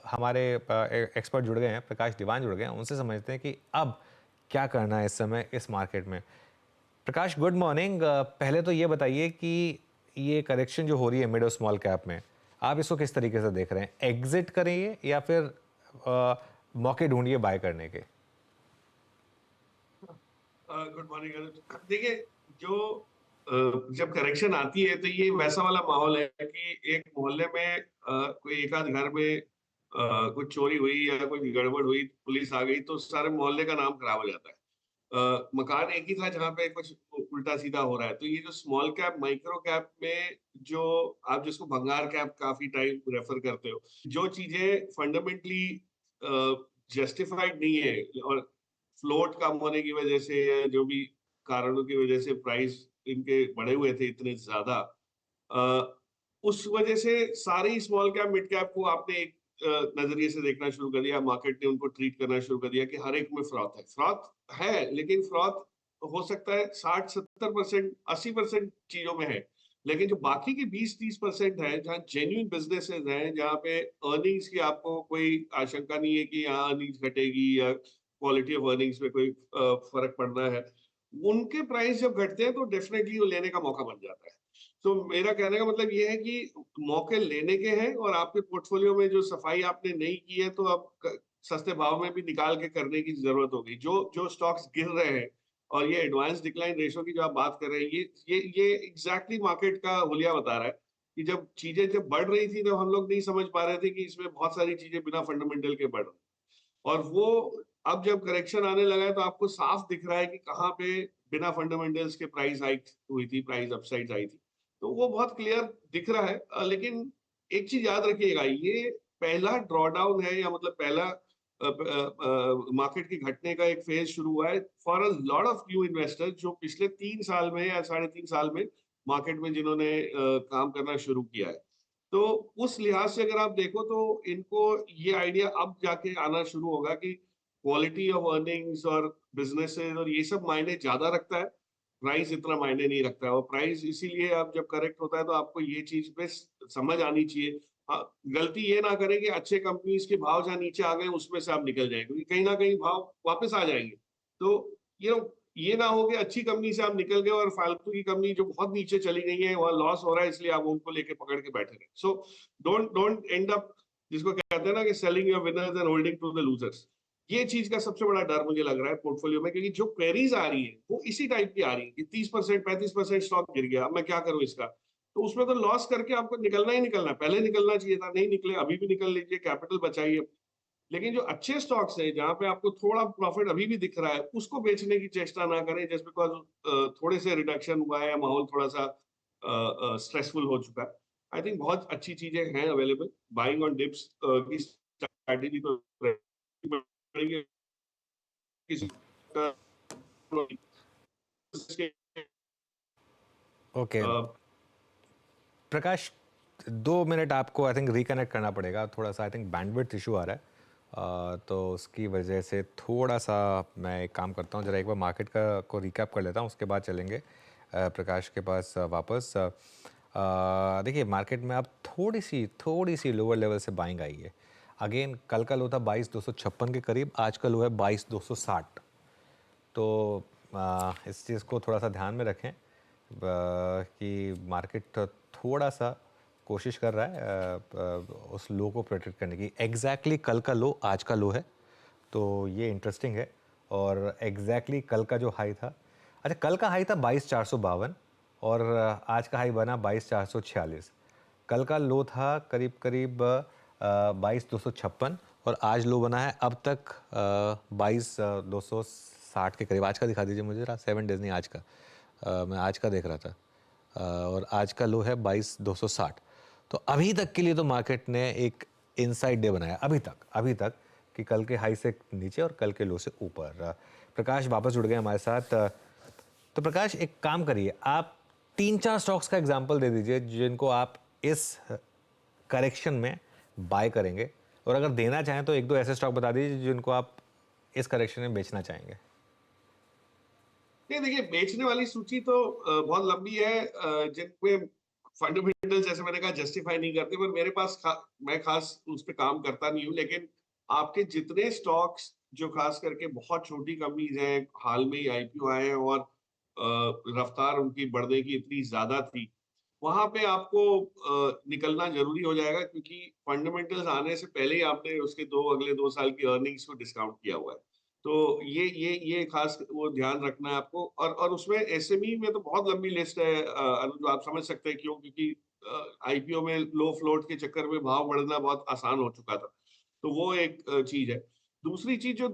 हमारे एक्सपर्ट जुड़ गए हैं, प्रकाश दीवान जुड़ गए हैं, उनसे समझते हैं कि अब क्या करना है इस समय इस मार्केट में। प्रकाश, गुड मॉर्निंग। पहले तो ये बताइए कि ये करेक्शन जो हो रही है मिड और स्मॉल कैप में, आप इसको किस तरीके से देख रहे हैं? एग्जिट करेंगे या फिर मौके ढूंढिए बाय करने के? गुड मॉर्निंग अनुज। देखिए, जो जब करेक्शन आती है तो ये वैसा वाला माहौल है कि एक मोहल्ले में कोई एक आध घर में कुछ चोरी हुई या कोई गड़बड़ हुई, पुलिस आ गई तो सारे मोहल्ले का नाम खराब हो जाता है। मकान एक ही था जहां पे कुछ उल्टा सीधा हो रहा है। तो ये जो स्मॉल कैप माइक्रो कैप में, जो आप जिसको भंगार कैप काफी टाइम रेफर करते हो, जो चीजें फंडामेंटली जस्टिफाइड नहीं है और फ्लोट कम होने की वजह से या जो भी कारणों की वजह से प्राइस इनके बढ़े हुए थे इतने ज्यादा, अ, उस वजह से सारी स्मॉल कैप मिड कैप को आपने एक नजरिए से देखना शुरू कर दिया। मार्केट ने उनको ट्रीट करना शुरू कर दिया कि हर एक में फ्रॉथ है, लेकिन फ्रॉथ हो सकता है 60-70%, 80% चीजों में है। लेकिन जो बाकी की 20-30% है, जहाँ जेन्युइन बिजनेसेस हैं, जहाँ पे अर्निंग्स की आपको कोई आशंका नहीं है कि यहाँ अर्निंग्स घटेगी या क्वालिटी ऑफ अर्निंग्स में कोई फर्क पड़ना है, उनके प्राइस जब घटते हैं तो डेफिनेटली वो लेने का मौका बन जाता है। तो मेरा कहने का मतलब ये है कि मौके लेने के हैं और आपके पोर्टफोलियो में जो सफाई आपने नहीं की है तो अब सस्ते भाव में भी निकाल के करने की जरूरत होगी। जो जो स्टॉक्स गिर रहे हैं और ये एडवांस डिक्लाइन रेशो की जो आप बात कर रहे हैं, ये एग्जैक्टली मार्केट का हुलिया बता रहा है कि जब चीजें जब बढ़ रही थी तो हम लोग नहीं समझ पा रहे थे कि इसमें बहुत सारी चीजें बिना फंडामेंटल के बढ़ रही, और वो अब जब करेक्शन आने लगा है तो आपको साफ दिख रहा है कि कहाँ पे बिना फंडामेंटल्स के प्राइस हाइक हुई थी, प्राइस अपसाइड आई थी। तो वो बहुत क्लियर दिख रहा है। लेकिन एक चीज याद रखिएगा, ये पहला ड्रॉडाउन है या मतलब पहला मार्केट की घटने का एक फेज शुरू हुआ है for a lot of new investors जो पिछले 3 साल में या 3.5 साल में मार्केट में जिन्होंने काम करना शुरू किया है। तो उस लिहाज से अगर आप देखो तो इनको ये आइडिया अब जाके आना शुरू होगा कि क्वालिटी ऑफ अर्निंग्स और बिजनेसेस और ये सब मायने ज्यादा रखता है, प्राइस इतना मायने नहीं रखता है। और प्राइस इसीलिए अब जब करेक्ट होता है तो आपको ये चीज पे समझ आनी चाहिए। हाँ, गलती ये ना करें कि अच्छे कंपनीज के भाव जहाँ नीचे आ गए उसमें से आप निकल जाए, क्योंकि कहीं ना कहीं भाव वापस आ जाएंगे। तो ये ना हो कि अच्छी कंपनी से आप निकल गए और फालतू की कंपनी जो बहुत नीचे चली गई है वहां लॉस हो रहा है, इसलिए आप उनको लेके पकड़ के बैठे रहे। So don't don't end up, जिसको कहते हैं ना कि selling your winners and holding to the losers. ये चीज का सबसे बड़ा डर मुझे लग रहा है पोर्टफोलियो में, क्योंकि जो क्वेरीज आ रही है वो इसी टाइप की आ रही है कि 30% 35% स्टॉक गिर गया, अब मैं क्या करूं इसका। तो उसमें तो लॉस करके आपको निकलना ही निकलना है, पहले निकलना चाहिए था, नहीं निकले अभी भी निकल लीजिए, कैपिटल बचाइए। लेकिन जो अच्छे स्टॉक्स हैं जहां पे आपको थोड़ा प्रॉफिट अभी भी दिख रहा है, उसको बेचने की चेष्टा ना करें जस्ट बिकॉज थोड़े से रिडक्शन हुआ है या माहौल थोड़ा सा स्ट्रेसफुल हो चुका है। आई थिंक बहुत अच्छी चीजें हैं अवेलेबल, बाइंग ऑन डिप्स की स्ट्रैटेजी तो रहेगी। किसी का ओके प्रकाश, 2 मिनट आपको आई थिंक रिकनेक्ट करना पड़ेगा, थोड़ा सा आई थिंक बैंडविड्थ इशू आ रहा है। तो उसकी वजह से थोड़ा सा मैं एक काम करता हूँ, ज़रा एक बार मार्केट का को रिकैप कर लेता हूँ, उसके बाद चलेंगे प्रकाश के पास वापस। देखिए मार्केट में अब थोड़ी सी लोअर लेवल से बाइंग आई है। अगेन कल का लो था 22,256 के करीब, आज का लो है 22,260। तो इस चीज़ को थोड़ा सा ध्यान में रखें कि मार्केट थोड़ा सा कोशिश कर रहा है उस लो को प्रोटेक्ट करने की। एग्जैक्टली कल का लो आज का लो है, तो ये इंटरेस्टिंग है। और एग्जैक्टली कल का जो हाई था, अच्छा कल का हाई था 22,452 और आज का हाई बना 22,446। कल का लो था करीब करीब 22,256 और आज लो बना है अब तक 22,260 के करीब। आज का दिखा दीजिए मुझे, 7 डेज नहीं, आज का मैं आज का देख रहा था। और आज का लो है 22,260। तो अभी तक के लिए तो मार्केट ने एक इनसाइड डे बनाया अभी तक कि कल के हाई से नीचे और कल के लो से ऊपर। प्रकाश वापस जुड़ गए हमारे साथ। तो प्रकाश एक काम करिए, आप 3-4 स्टॉक्स का एग्जांपल दे दीजिए जिनको आप इस करेक्शन में बाय करेंगे, और अगर देना चाहें तो 1-2 ऐसे स्टॉक बता दीजिए जिनको आप इस करेक्शन में बेचना चाहेंगे। नहीं, देखिए बेचने वाली सूची तो बहुत लंबी है, जिनमें फंडामेंटल फंडामेंटल्स जैसे मैंने कहा जस्टिफाई नहीं करते, पर मेरे पास मैं खास उस पे काम करता नहीं हूँ, लेकिन आपके जितने स्टॉक्स जो खास करके बहुत छोटी कंपनीज हैं, हाल में ही आईपीओ आए हैं और रफ्तार उनकी बढ़ने की इतनी ज्यादा थी, वहां पे आपको निकलना जरूरी हो जाएगा, क्योंकि फंडामेंटल्स आने से पहले ही आपने उसके अगले 2 साल की अर्निंग्स को डिस्काउंट किया हुआ है। तो ये खास वो ध्यान रखना है आपको। और उसमें एसएमई में तो बहुत लंबी लिस्ट है, अनुज, आप समझ सकते हैं क्यों, क्योंकि आईपीओ में लो फ्लोट के चक्कर में भाव बढ़ना बहुत आसान हो चुका था। तो वो एक चीज है। दूसरी चीज जो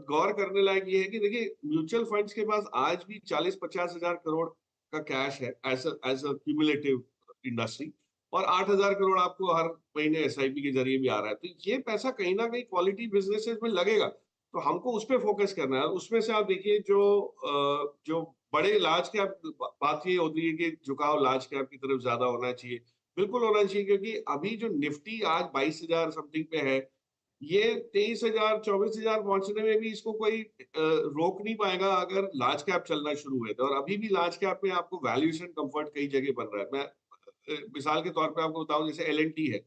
गौर करने लायक ये है कि देखिए, म्यूचुअल फंड्स के पास आज भी 40-50 हजार करोड़ का कैश है एज अ क्यूमुलेटिव इंडस्ट्री, और 8,000 करोड़ आपको हर महीने एसआईपी के जरिए भी आ रहा है। तो ये पैसा कहीं ना कहीं क्वालिटी बिजनेसेस में लगेगा, तो हमको उस पर फोकस करना है। और उसमें से आप देखिए, जो बड़े लार्ज कैप, बात ये होती है कि झुकाव लार्ज कैप की तरफ ज्यादा होना चाहिए। बिल्कुल होना चाहिए, क्योंकि अभी जो निफ्टी आज 22,000 समथिंग पे है, ये 23,000 24,000 पहुंचने में भी इसको कोई रोक नहीं पाएगा अगर लार्ज कैप चलना शुरू हुए तो। और अभी भी लार्ज कैप में आपको वैल्यूएशन कंफर्ट कई जगह बन रहा है। मैं मिसाल के तौर पे आपको बताऊं, जैसे एलएनटी है।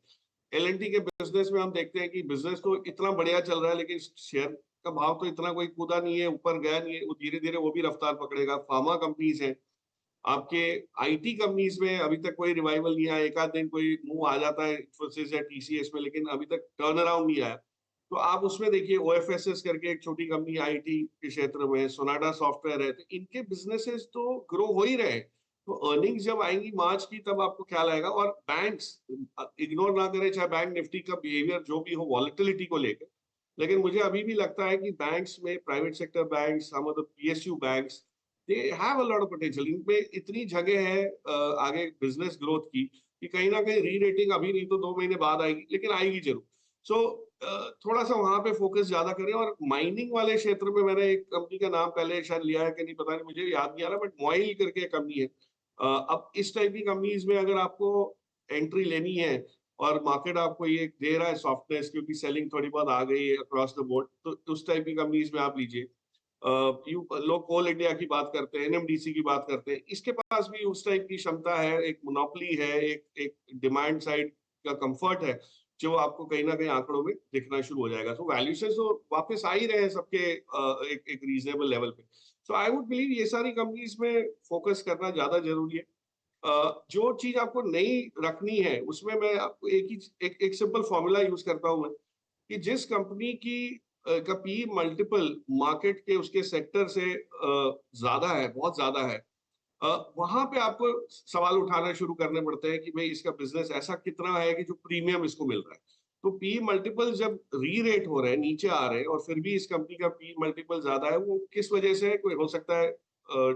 एलएनटी के बिजनेस में हम देखते हैं कि बिजनेस तो इतना बढ़िया चल रहा है, लेकिन शेयर का भाव तो इतना कोई कूदा नहीं है, ऊपर गया नहीं है। वो धीरे धीरे वो भी रफ्तार पकड़ेगा। फार्मा कंपनीज है आपके, आईटी कंपनीज में अभी तक कोई रिवाइवल नहीं आया। एक आध दिन कोई मुंह आ जाता है इंफोसिस या टीसीएस में, लेकिन अभी तक टर्न अराउंड नहीं आया। तो आप उसमें देखिए, ओएफएसएस करके एक छोटी कंपनी आईटी के क्षेत्र में, सोनाडा सॉफ्टवेयर है, तो इनके बिजनेसेस तो ग्रो हो ही रहे हैं। तो अर्निंग्स जब आएंगी मार्च की, तब आपको ख्याल आएगा। और बैंक्स इग्नोर ना करें, चाहे बैंक निफ्टी का बिहेवियर जो भी हो वॉलेटिलिटी को लेकर, लेकिन मुझे अभी भी लगता है कि बैंक्स में, private sector banks, some of the PSU banks, they have a lot of potential. इनमें इतनी जगह है आगे बिजनेस ग्रोथ की, कि कहीं ना कहीं री रेटिंग अभी नहीं तो 2 महीने बाद आएगी, लेकिन आएगी जरूर। सो थोड़ा सा वहां पे फोकस ज्यादा करें। और माइनिंग वाले क्षेत्र में मैंने एक कंपनी का नाम पहले शायद लिया है कि नहीं पता नहीं, मुझे याद नहीं आ रहा, बट मोइल करके एक कंपनी है। अब इस टाइप की कंपनीज में अगर आपको एंट्री लेनी है, और मार्केट आपको ये दे रहा है सॉफ्टनेस, क्योंकि सेलिंग थोड़ी बहुत आ गई है अक्रॉस द बोर्ड, तो उस टाइप की कंपनीज में आप लीजिए। लोग कोल इंडिया की बात करते हैं, एनएमडीसी की बात करते हैं, इसके पास भी उस टाइप की क्षमता है, एक मोनोपोली है, एक डिमांड साइड का कंफर्ट है, जो आपको कहीं ना कहीं आंकड़ों में दिखना शुरू हो जाएगा। तो वैल्यूएशन तो वापस आ ही रहे हैं सबके एक रीजनेबल लेवल पे। सो आई वुड बिलीव ये सारी कंपनीज में फोकस करना ज्यादा जरूरी है। जो चीज आपको नहीं रखनी है, उसमें मैं आपको एक सिंपल फॉर्मूला यूज करता हूं मैं, कि जिस कंपनी की का पी मल्टीपल मार्केट के उसके सेक्टर से ज्यादा है, बहुत ज्यादा है, वहां पे आपको सवाल उठाना शुरू करने पड़ते हैं कि भाई इसका बिजनेस ऐसा कितना है कि जो प्रीमियम इसको मिल रहा है। तो पी मल्टीपल जब री रेट हो रहे हैं, नीचे आ रहे हैं, और फिर भी इस कंपनी का पी मल्टीपल ज्यादा है, वो किस वजह से है? कोई हो सकता है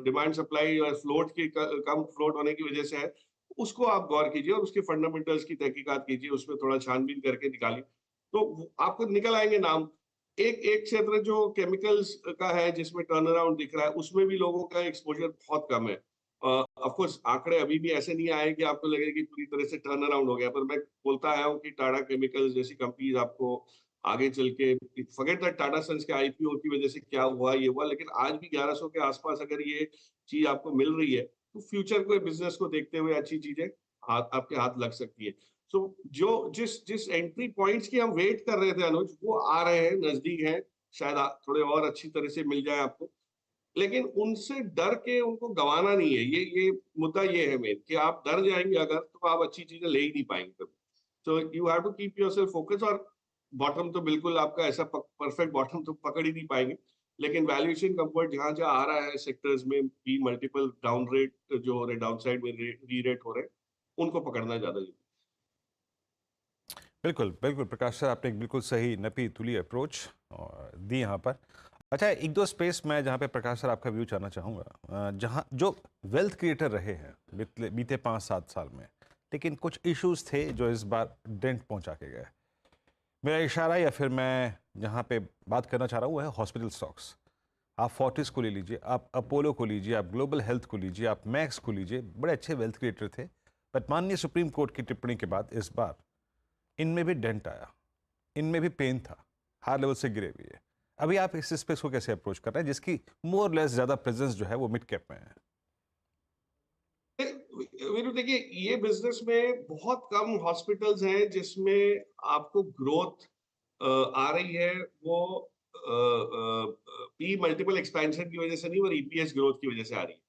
डिमांड सप्लाई और फ्लोट की कम फ्लोट होने की वजह से है। उसको आप गौर कीजिए और उसके फंडामेंटल्स की तहकीकात कीजिए, उसमें थोड़ा छानबीन करके निकालिए, तो आपको निकल आएंगे नाम। एक एक क्षेत्र जो केमिकल्स का है, जिसमें टर्न अराउंड दिख रहा है, उसमें भी लोगों का एक्सपोजर बहुत कम है। ऑफ कोर्स आंकड़े अभी भी ऐसे नहीं आए कि आपको लगे कि पूरी तरह से टर्न अराउंड हो गया, पर मैं बोलता आया हूँ कि टाटा केमिकल्स जैसी कंपनीज आपको आगे चल के, फॉरगेट दैट टाटा सन्स के आईपीओ की वजह से क्या हुआ ये हुआ, लेकिन आज भी 1100 के आसपास अगर ये चीज आपको मिल रही है, तो फ्यूचर को, बिजनेस को देखते हुए अच्छी चीजें आपके हाथ लग सकती है। सो जो जिस जिस एंट्री पॉइंट्स की हम वेट कर रहे थे अनुज, वो आ रहे हैं, नजदीक है। शायद थोड़े और अच्छी तरह से मिल जाए आपको, लेकिन उनसे डर के उनको गंवाना नहीं है। ये मुद्दा ये है मेन, कि आप डर जाएंगे अगर, तो आप अच्छी चीजें ले ही नहीं पाएंगे कभी। तो you have to keep yourself focus. और बॉटम तो बिल्कुल आपका ऐसा परफेक्ट बॉटम तो पकड़ ही नहीं पाएंगे, लेकिन वैल्यूएशन कंफर्ट जहां जहां आ रहा है सेक्टर्स में, बी मल्टीपल डाउन रेट जो हो रहे, डाउन साइड में री रेट हो रहे, उनको पकड़ना ज्यादा जरूरी। बिल्कुल बिल्कुल प्रकाश सर, आपने एक बिल्कुल सही नपी तुली अप्रोच दी यहाँ पर। अच्छा, एक दो स्पेस मैं जहाँ पे प्रकाश सर आपका व्यू चाहना चाहूँगा, जहाँ जो वेल्थ क्रिएटर रहे हैं बीते 5-7 साल में, लेकिन कुछ इश्यूज थे जो इस बार डेंट पहुँचा के गए। मेरा इशारा या फिर मैं जहाँ पे बात करना चाह रहा हूँ वो है हॉस्पिटल स्टॉक्स। आप फोर्टिस को ले लीजिए, आप अपोलो को लीजिए, आप ग्लोबल हेल्थ को लीजिए, आप मैक्स को लीजिए, बड़े अच्छे वेल्थ क्रिएटर थे। बट माननीय सुप्रीम कोर्ट की टिप्पणी के बाद इस बार इनमें भी डेंट आया, इनमें भी पेन था, हाई लेवल से गिरे हुए है। अभी आप इस स्पेस को कैसे अप्रोच कर रहे हैं जिसकी मोर लेस ज्यादा प्रेजेंस जो है वो मिड कैप में है? वीरू देखिए, ये बिजनेस में बहुत कम हॉस्पिटल्स हैं जिसमें आपको ग्रोथ आ रही है, वो पी मल्टीपल एक्सपेंशन की वजह से नहीं और ईपीएस ग्रोथ की वजह से आ रही है।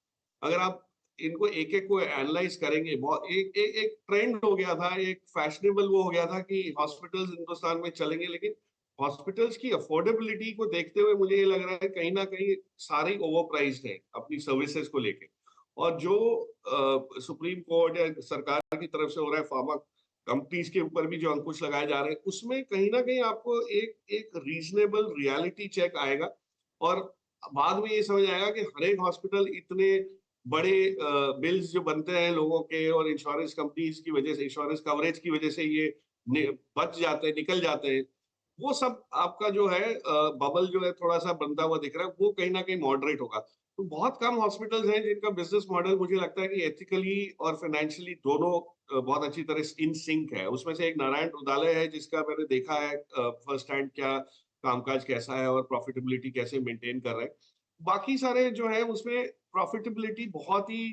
अगर आप इनको एक एक को एनालाइज करेंगे, बहुत एक एक एक ट्रेंड हो गया था, एक फैशनेबल वो हो गया था कि हॉस्पिटल्स हिंदुस्तान में चलेंगे, लेकिन हॉस्पिटल्स की अफोर्डेबिलिटी को देखते हुए मुझे ये लग रहा है कहीं ना कहीं सारे ओवर प्राइस्ड है अपनी सर्विसेज को लेके। और जो सुप्रीम कोर्ट या सरकार की तरफ से हो रहा है फार्मा कंपनीज के ऊपर भी जो अंकुश लगाए जा रहे हैं, उसमें कहीं ना कहीं आपको एक एक रीजनेबल रियलिटी चेक आएगा। और बाद में ये समझ आएगा कि हर एक हॉस्पिटल इतने बड़े बिल्स जो बनते हैं लोगों के और इंश्योरेंस कंपनीज की वजह से, इंश्योरेंस कवरेज की वजह से ये बच जाते हैं, निकल जाते हैं। वो सब आपका जो है बबल जो है थोड़ा सा बनता हुआ दिख रहा है, वो कहीं ना कहीं मॉडरेट होगा। तो बहुत कम हॉस्पिटल्स हैं जिनका बिजनेस मॉडल मुझे लगता है कि एथिकली और फाइनेंशियली दोनों बहुत अच्छी तरह इन सिंक है। उसमें से एक नारायण रुदालय है जिसका मैंने देखा है फर्स्ट हैंड क्या कामकाज कैसा है और प्रॉफिटेबिलिटी कैसे मेंटेन कर रहे हैं। बाकी सारे जो है उसमें प्रॉफिटेबिलिटी बहुत ही,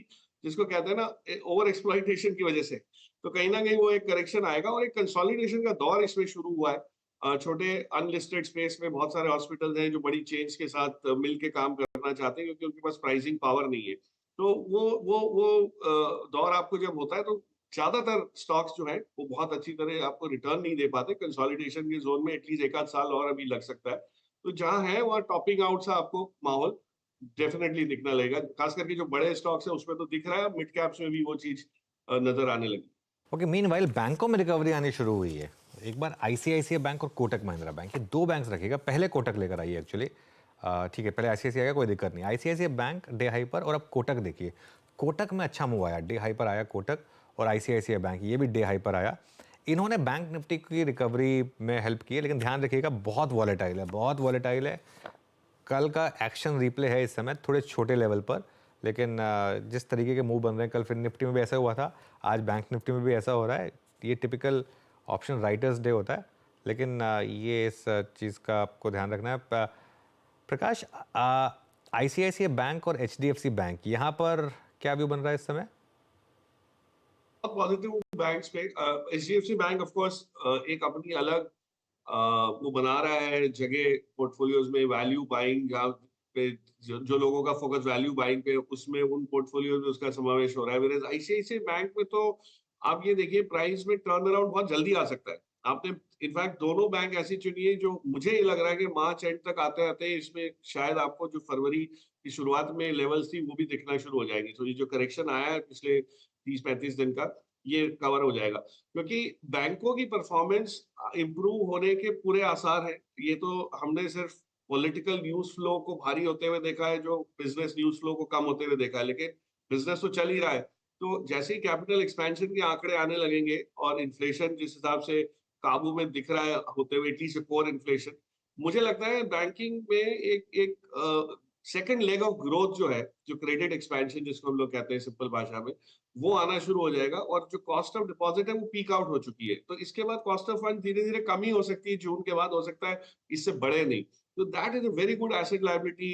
जिसको कहते हैं ना, ओवर एक्सप्लॉइटेशन की वजह से, तो कहीं ना कहीं वो एक करेक्शन आएगा और एक कंसोलिडेशन का दौर इसमें शुरू हुआ है। छोटे अनलिस्टेड स्पेस में बहुत सारे हॉस्पिटल्स हैं जो बड़ी चेंज के साथ मिल के काम करना चाहते हैं क्योंकि उनके पास प्राइसिंग पावर नहीं है। तो वो दौर आपको जब होता है तो ज्यादातर स्टॉक्स जो है वो बहुत अच्छी तरह आपको रिटर्न नहीं दे पाते। कंसोलिडेशन के जोन में एटलीस्ट एक आध साल और अभी लग सकता है। तो जहां है वहां टॉपिंग आउट सा आपको माहौल डेफिनेटली दिखना लगेगा। खास करके जो बड़े स्टॉक्स है उसमें तो दिख रहा है, मिड कैप्स में भी वो चीज नजर आने लगी। ओके, मीनवाइल बैंकों में रिकवरी आनी शुरू हुई है। एक बार आईसीआईसीआई बैंक और कोटक महिंद्रा बैंक, ये दो बैंक्स रखेगा, पहले कोटक लेकर आई है एक्चुअली। ठीक है, पहले आईसीआईसीआई का कोई दिक्कत नहीं, आईसीआईसीआई बैंक डे हाई पर, और अब कोटक देखिए, कोटक में अच्छा मूव आया, डे हाई पर आया कोटक, और आईसीआईसीआई बैंक ये भी डे हाई पर आया। इन्होंने बैंक निफ्टी की रिकवरी में हेल्प की है, लेकिन ध्यान रखिएगा बहुत वॉलेटाइल है, बहुत वॉलेटाइल है। कल का एक्शन रिप्ले है इस समय थोड़े छोटे लेवल पर, लेकिन जिस तरीके के मूव बन रहे हैं, कल फिर निफ्टी में भी ऐसा हुआ था, आज बैंक निफ्टी में भी ऐसा हो रहा है। ये टिपिकल ऑप्शन राइटर्स डे होता है, लेकिन ये इस चीज़ का आपको ध्यान रखना है। प्रकाश, आईसीआईसीआई बैंक और एचडीएफसी बैंक, यहाँ पर क्या व्यू बन रहा है इस समय? पॉजिटिव बैंक्स पे एचडीएफसी बैंक ऑफ कोर्स एक अपनी अलग वो बना रहा है जगह पोर्टफोलियोज में, वैल्यू बाइंग, जहाँ पे जो लोगों का फोकस वैल्यू बाइंग पे, उसमें उन पोर्टफोलियो में उसका समावेश हो रहा है। वेयर आईसीआईसीआई बैंक में तो आप ये देखिए प्राइस में टर्न अराउंड बहुत जल्दी आ सकता है। आपने इनफैक्ट दोनों बैंक ऐसी चुनी है जो मुझे ये लग रहा है कि मार्च एंड तक आते आते इसमें शायद आपको जो फरवरी की शुरुआत में लेवल्स थी वो भी दिखना शुरू हो जाएगी। तो ये जो करेक्शन आया है पिछले 30-35 दिन का, ये कवर हो जाएगा क्योंकि बैंकों की परफॉर्मेंस इंप्रूव होने के पूरे आसार हैं। ये तो हमने सिर्फ पॉलिटिकल न्यूज फ्लो को भारी होते हुए देखा है, जो बिजनेस न्यूज फ्लो को कम होते हुए देखा है, लेकिन बिजनेस तो चल ही रहा है। तो जैसे ही कैपिटल एक्सपेंशन के आंकड़े आने लगेंगे और इन्फ्लेशन जिस हिसाब से काबू में दिख रहा है होते हुए, एटलीस्ट कोर इन्फ्लेशन, मुझे लगता है बैंकिंग में एक एक सेकंड लेग ऑफ ग्रोथ जो है, जो क्रेडिट एक्सपेंशन जिसको हम लोग कहते हैं सिंपल भाषा में, वो आना शुरू हो जाएगा। और जो कॉस्ट ऑफ डिपॉजिट है वो पीक आउट हो चुकी है, तो इसके बाद कॉस्ट ऑफ फंड धीरे धीरे कम ही हो सकती है, जून के बाद हो सकता है, इससे बढ़े नहीं। तो that is a very good asset liability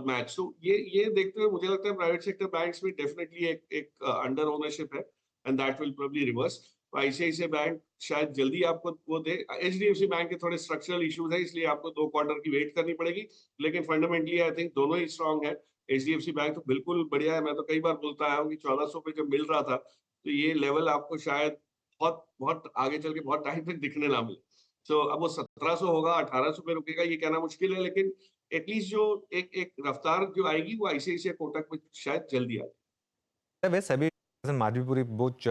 match. तो ये देखते हुए मुझे लगता है प्राइवेट सेक्टर बैंक्स में डेफिनेटली एक अंडर ओनरशिप है and that will probably reverse. ICICI bank शायद जल्दी आपको वो दे। एचडीएफसी बैंक के थोड़े स्ट्रक्चरल इश्यूज है, इसलिए आपको 2 क्वार्टर की वेट करनी पड़ेगी, लेकिन फंडामेंटली आई थिंक दोनों ही स्ट्रांग है। एचडीएफसी बैंक तो बिल्कुल बढ़िया है। मैं तो कई बार बोलता आया हूँ कि 1400 पे जब मिल रहा था तो ये लेवल आपको शायद बहुत बहुत आगे चल के बहुत टाइम तक दिखने ना मिले। तो अब वो 1700 होगा, 1800 पे रुकेगा, ये कहना मुश्किल है, लेकिन एटलीस्ट जो एक एक रफ्तार जो आएगी वो आईसीआईसीआई कोटक में शायद जल्दी आएगी। वैसे सभी माधवीपुरी बुच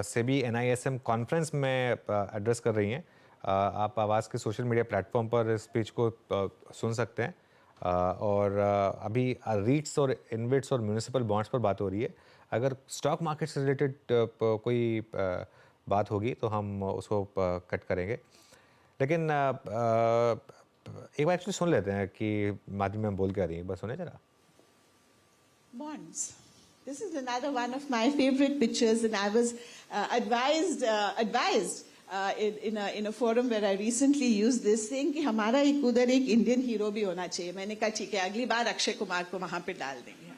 सेबी एनआईएसएम कॉन्फ्रेंस में एड्रेस कर रही हैं। आप आवाज़ के सोशल मीडिया प्लेटफॉर्म पर इस स्पीच को सुन सकते हैं। और अभी रीट्स और इनविट्स और म्यूनिसिपल बॉन्ड्स पर बात हो रही है। अगर स्टॉक मार्केट से रिलेटेड कोई बात होगी तो हम उसको कट करेंगे, लेकिन एक बार एक्चुअली सुन लेते हैं कि माधवी मैम बोल क्या रही है। एक बार सुने जरा। Bonds. This is another one of my favorite pictures, and I was advised in a forum where I recently used this, saying कि हमारा एक उधर एक इंडियन हीरो भी होना चाहिए। मैंने कहा ठीक है, अगली बार अक्षय कुमार को वहां पे डाल देंगे।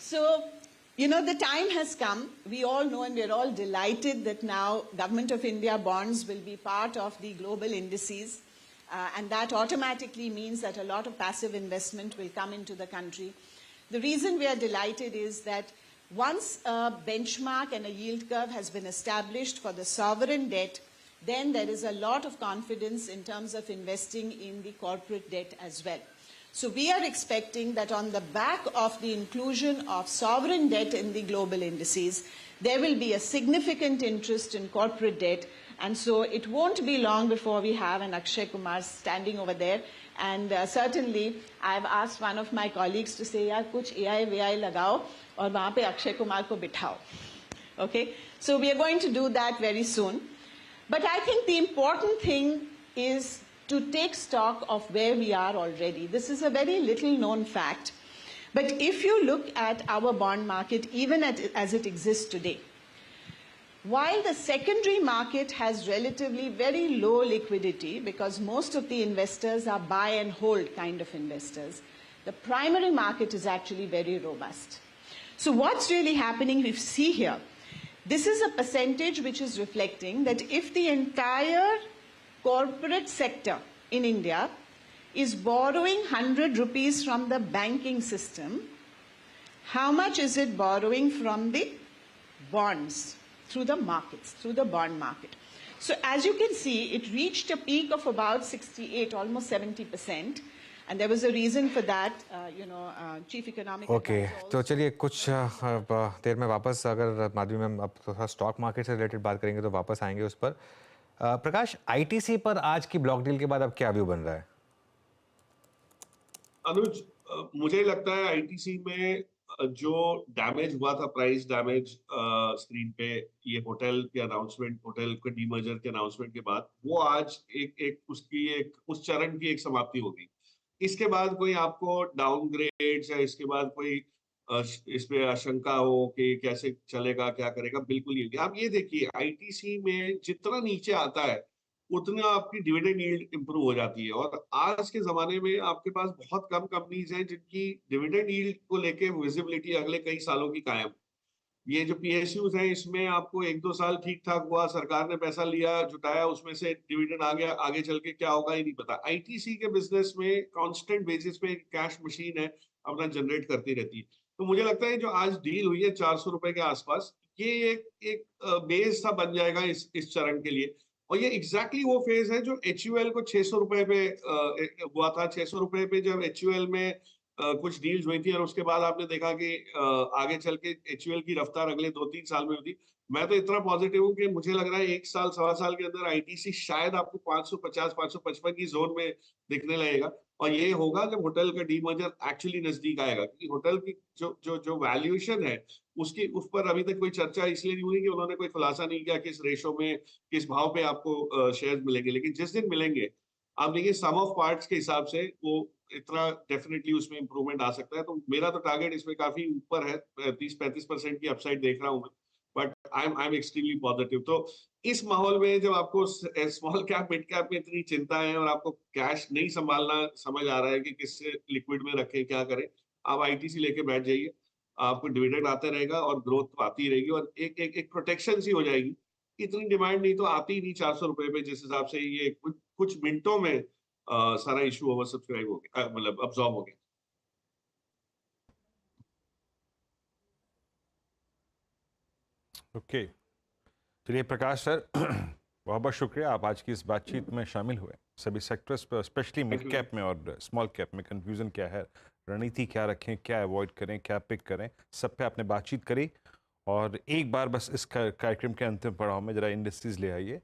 So You know, the time has come. We all know and we're all delighted that now Government of India bonds will be part of the global indices. And that automatically means that a lot of passive investment will come into the country. The reason we are delighted is that once a benchmark and a yield curve has been established for the sovereign debt, then there is a lot of confidence in terms of investing in the corporate debt as well. So we are expecting that on the back of the inclusion of sovereign debt in the global indices, there will be a significant interest in corporate debt. And so it won't be long before we have an Akshay Kumar standing over there. And certainly, I've asked one of my colleagues to say, yaar, kuch AI VI lagao, aur wahan pe Akshay Kumar ko bithao. Okay? So we are going to do that very soon. But I think the important thing is to take stock of where we are already. This is a very little known fact. But if you look at our bond market, even as it exists today, while the secondary market has relatively very low liquidity because most of the investors are buy and hold kind of investors, the primary market is actually very robust. So what's really happening, we see here, this is a percentage which is reflecting that if the entire corporate sector in India is borrowing 100 rupees from the banking system, how much is it borrowing from the bonds through the markets, through the bond market? So as you can see, it reached a peak of about 68, almost 70%. And there was a reason for that, Chief Economic okay Advisor तो चलिए कुछ देर में वापस अगर Madhavi ma'am अब थोड़ा stock market से related बात करेंगे तो वापस आएंगे उस पर। प्रकाश, आईटीसी पर आज की ब्लॉक डील के बाद अब क्या व्यू बन रहा है? अनुज, मुझे लगता है आईटीसी में जो डैमेज हुआ था, प्राइस डैमेज स्क्रीन पे, ये होटल के अनाउंसमेंट, होटल के डीमर्जर के अनाउंसमेंट के बाद, वो आज उस चरण की एक समाप्ति होगी। इसके बाद कोई आपको डाउनग्रेड या इसके बाद कोई इस पे आशंका हो कि कैसे चलेगा, क्या करेगा, बिल्कुल नहीं। आप ये देखिए, आईटीसी में जितना नीचे आता है उतना आपकी डिविडेंड यील्ड इंप्रूव हो जाती है। और आज के जमाने में आपके पास बहुत कम कंपनीज हैं जिनकी डिविडेंड यील्ड को लेके विजिबिलिटी अगले कई सालों की कायम। ये जो पीएसयूज हैं, इसमें आपको 1-2 साल ठीक ठाक हुआ, सरकार ने पैसा लिया, जुटाया, उसमें से डिविडेंड आ गया, आगे चल के क्या होगा ये नहीं पता। आईटीसी के बिजनेस में कांस्टेंट बेसिस पे कैश मशीन है, अपना जनरेट करती रहती है। तो मुझे लगता है जो आज डील हुई है 400 रुपए के आसपास, ये एक बेस सा बन जाएगा इस चरण के लिए। और ये एग्जैक्टली वो फेज है जो एचयूएल को 600 रुपए पे हुआ था। 600 रुपए पे जब एचयूएल में कुछ डील्स हुई थी और उसके बाद आपने देखा कि आगे चल के एचयूएल की रफ्तार अगले 2-3 साल में हुई। मैं तो इतना पॉजिटिव हूँ कि मुझे लग रहा है 1 साल, सवा साल के अंदर आईटीसी शायद आपको 550-555 की जोन में दिखने लगेगा। और ये होगा जब होटल का डीमर्जर एक्चुअली नजदीक आएगा, क्योंकि होटल की जो वैल्यूएशन है उसकी, उस पर अभी तक कोई चर्चा इसलिए नहीं हुई कि उन्होंने कोई खुलासा नहीं किया किस रेशो में, किस भाव पे आपको शेयर मिलेंगे। लेकिन जिस दिन मिलेंगे, आप देखिए सम ऑफ पार्ट्स के हिसाब से वो इतना डेफिनेटली उसमें इंप्रूवमेंट आ सकता है। तो मेरा तो टारगेट इसमें काफी ऊपर है, 30-35% की अपसाइड देख रहा हूं मैं। But I am extremely positive. तो इस माहौल में जब आपको स्मॉल कैप, मिड कैप में इतनी चिंता है और आपको कैश नहीं संभालना समझ आ रहा है कि किससे लिक्विड में रखें, क्या करें, आप आईटीसी लेके बैठ जाइए। आपको डिविडेंड आते रहेगा और ग्रोथ तो आती रहेगी और एक प्रोटेक्शन सी हो जाएगी। इतनी डिमांड नहीं तो आती ही नहीं 400 रुपए पे, जिस हिसाब से ये कुछ मिनटों में सारा इशू ओवर सब्सक्राइब हो गया, मतलब अब्सॉर्ब हो गया। ओके, चलिए प्रकाश सर, बहुत बहुत शुक्रिया, आप आज की इस बातचीत में शामिल हुए। सभी सेक्टर्स पर, स्पेशली मिड कैप में और स्मॉल कैप में कंफ्यूजन क्या है, रणनीति क्या रखें, क्या अवॉइड करें, क्या पिक करें, सब पे आपने बातचीत करी। और एक बार बस इस कार्यक्रम के अंतिम पड़ाव में जरा इंडस्ट्रीज ले आइए।